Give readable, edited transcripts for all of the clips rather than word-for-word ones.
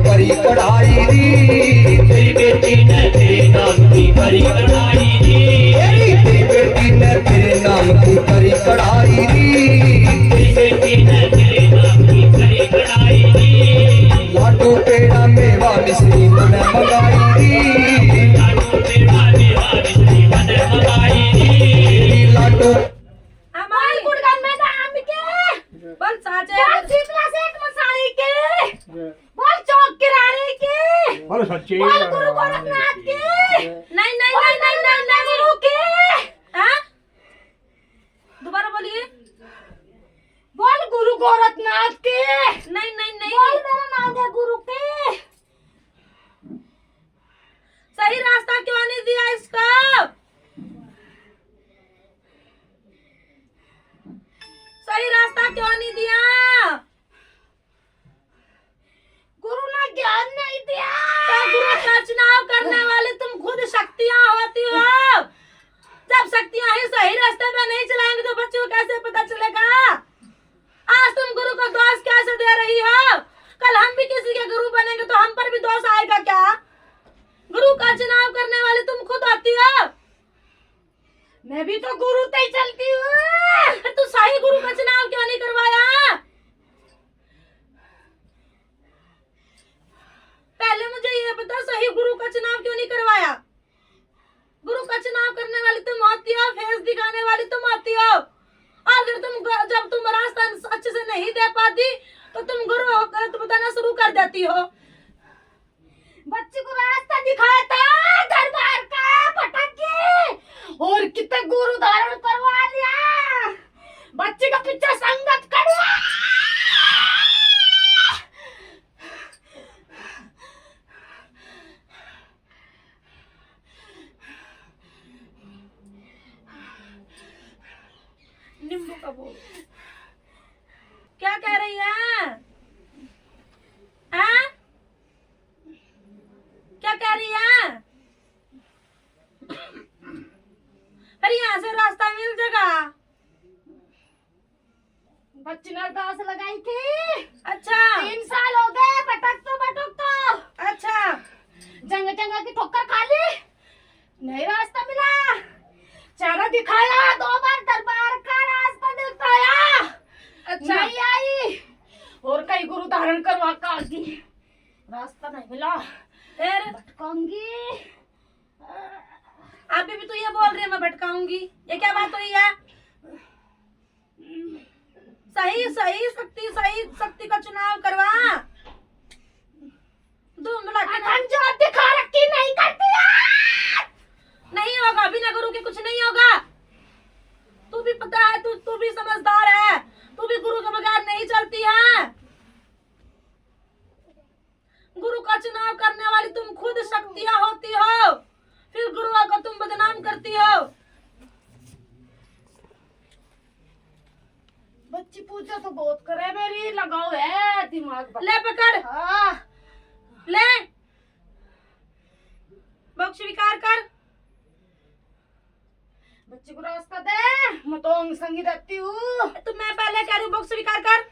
करी पढ़ाई री, तेरी बेटी ने तेरे नाम की करी पढ़ाई री, तेरी बेटी ने तेरे नाम की करी पढ़ाई री, तेरी बेटी ने तेरे नाम की करी पढ़ाई री, लाडू पेड़ा मेवा मिश्री मैंने मंगाई री, लाडू पेड़ा मेवा मिश्री मैंने मंगाई री, लाडू हमारे गुड़गांव में नाम के बोल साचे शिमला से एक मसाले के बोल चौक किराने के बोलो सच्ची बोल गुरु गोरखनाथ के नहीं नहीं नहीं नहीं नहीं नहीं गुरु के हाँ दोबारा बोलिए बोल गुरु गोरखनाथ के नहीं नहीं नहीं बोल मेरा नाम है गुरु के सही रास्ता क्यों नहीं दिया इसका सही रास्ता क्यों नहीं दिया गुरु ने ज्ञान नहीं दिया तो गुरु का चुनाव करने वाले तुम खुद शक्तियां होती हो जब शक्तियां ही सही रास्ते पे नहीं चलाएंगे तो बच्चों को कैसे पता चलेगा आज तुम गुरु को दोष कैसे दे रही हो कल हम भी किसी के गुरु बनेंगे तो हम पर भी दोष आएगा क्या गुरु का चुनाव करने वाले तुम खुद होती हो मैं भी तो गुरु से ही चलती हूँ तू सही गुरु का चुनाव क्यों नहीं करवाया पहले मुझे ये बता सही गुरु का चुनाव क्यों नहीं करवाया गुरु का चुनाव करने वाली तुम होती हो फेस दिखाने वाली तुम होती हो और अगर तुम जब तुम रास्ता अच्छे से नहीं दे पाती तो तुम गुरु गलत बताना शुरू कर देती हो बच्चे को रास्ता दिखाया था दरबार का पटक के और कितने गुरु धारण करवा लिया बच्चे का पीछे संगत करवा नींबू का बोल क्या कह रही है हाँ? क्या कह रही है पर यहाँ से रास्ता मिल जाएगा बच्ची ने दास लगाई थी अच्छा 3 साल हो गए भटक तो अच्छा जंग की ठोकर खा ली नहीं रास्ता मिला चारा दिखाया 2 बार दरबार का रास्ता दिखाया अच्छा नहीं आई और कई गुरु धारण करवा का रास्ता नहीं मिला फिर भटकाऊंगी अभी भी तो ये बोल रही है मैं भटकाऊंगी ये क्या बात हुई है सही शक्ति का चुनाव करवा धूमला जो दिखा रखी नहीं करती नहीं होगा बिना गुरु के कुछ नहीं होगा तू भी पता है तू भी समझदार है तू भी गुरु के बगैर नहीं चलती है गुरु का चुनाव करने वाली तुम खुद शक्तियां होती हो फिर गुरुओं को तुम बदनाम करती हो बच्ची पूजा तो बहुत करे मेरी लगाओ है दिमाग ले पकड़ हाँ ले बख्श स्वीकार कर बच्ची को रास्ता दे मैं तो अंग संगी रहती हूँ तो मैं पहले कह रही हूँ बख्श स्वीकार कर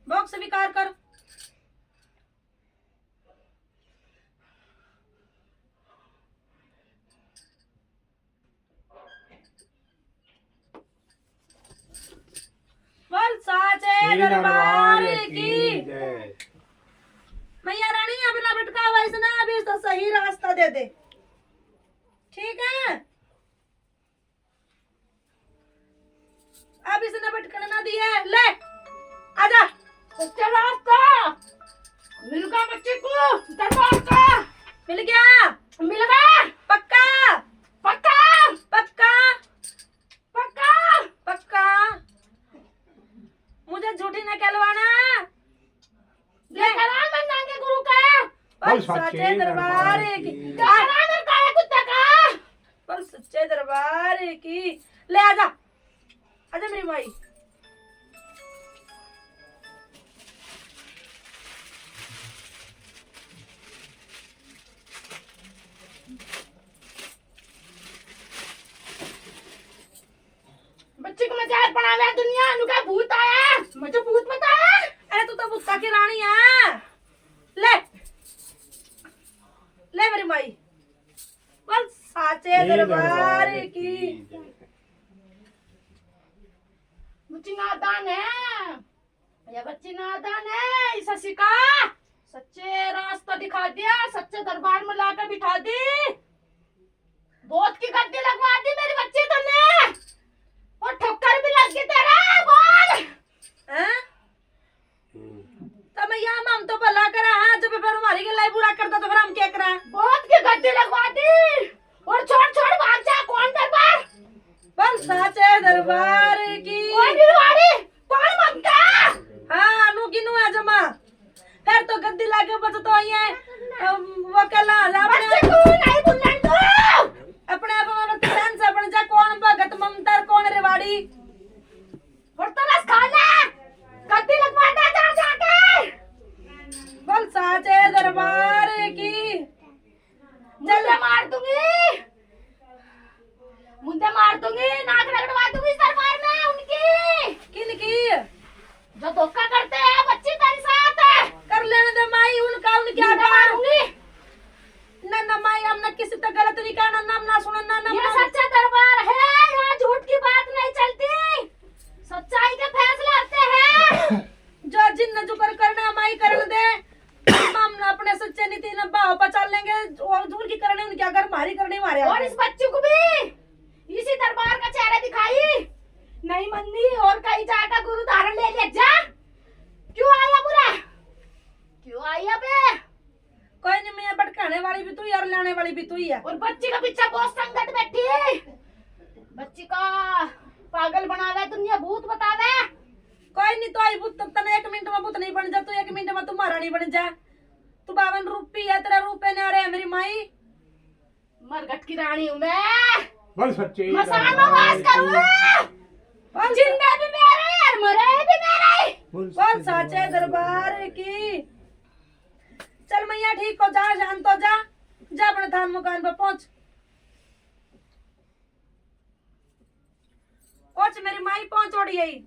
बॉक्स स्वीकार कर बोल साचे दरबार की मैया रानी अपना भटका हुआ इसने अभी तो सही रास्ता दे दे ठीक है अब इसने भटकना ना दिया ले आजा सच्चा रास्ता मिल गया बच्चे को दरबार का मिल गया पक्का पक्का पक्का पक्का पक्का मुझे झूठी न कहलवाना ले नांगे गुरु का पर सच्चे दरबार की कुत्ता का पर सच्चे दरबार की ले आजा आजा मेरी माई बच्चे को मजाक बनाना दुनिया नुका भूत आया मुझे भूत मत दरबार की। बच्ची नादान है, ये बच्ची नादान है। इसे सिखा, सच्चे रास्ता दिखा दिया, सच्चे दरबार में लाकर बिठा दी, बहुत की गद्दी लगवा दी मेरी बच्ची तुमने, और ठोकर भी लग गई तेरा। बोल हैं? तो मैं यहाँ हम तो भला करा है, जब फिर हमारी गलाई बुरा करता तो फिर हम क्या करा? बहुत की गद्दी लगवा दी, और छोड़ छोड़ भाग जा। कौन दरबार? बल साचे दरबार की। कौन गिरवाड़ी? कौन ममता? हाँ नु किनु है जमा, फिर तो गद्दी लाके बच तो आई है। वो कला बच्ची तू नहीं बोलना तू। अपने आप में ध्यान से बन जा, कौन भगत ममता कौन रेवाड़ी। और तरस खा ले, गद्दी लगवा दे जा जाके। बल साचे दरबार की। मुझे मार दूंगी, मुझे मार दूंगी, नाक रगड़वा दूंगी इस दरबार में उनकी। किनकी? जो धोखा करते हैं बच्ची तेरे साथ है। कर लेने दे माई, उनका उन क्या मारूंगी ना ना माई, हमने किसी तो गलत नहीं करना, नाम ना सुना ना ना। ये सच्चा दरबार है, यहाँ झूठ की बात नहीं चलती, सच्चाई के फैसले होते हैं। जो जिन जो करना माई कर दे, हम अपने सच्चे नीति न भाव पर चल लेंगे, और झूठ की करने उनके अगर मारी करने मारे। और इस बच्ची को भी इसी दरबार का चेहरा दिखाई नहीं मन्नी, और कहीं जाकर गुरु धारण ले ले जा। क्यों आया बुरा, क्यों आया बे? कोई नहीं, मैं भटकाने वाली भी तू ही और लाने वाली भी तू ही है। और बच्ची का पीछे बहुत संगत बैठी, बच्ची का पागल बनावे दुनिया, भूत बतावे। कोई नहीं, तो आई भूत तने 1 मिनट में भूत नहीं बन जा, तू 1 मिनट में तुम्हारा नहीं बन जा। तू 52 रूपी है, तेरा रूपे ने आ रहे है मेरी माई। मरघट की रानी हूँ मैं, बोल सच्चे मसान में वास करूँ, जिंदे भी मेरे और मरे भी मेरे। बोल साचे दरबार की। चल मैया ठीक हो जा, शांत हो जा, जा अपने थान मकान पर पहुंच। पहुंच मेरी माई, पहुंच ओड़ी आई।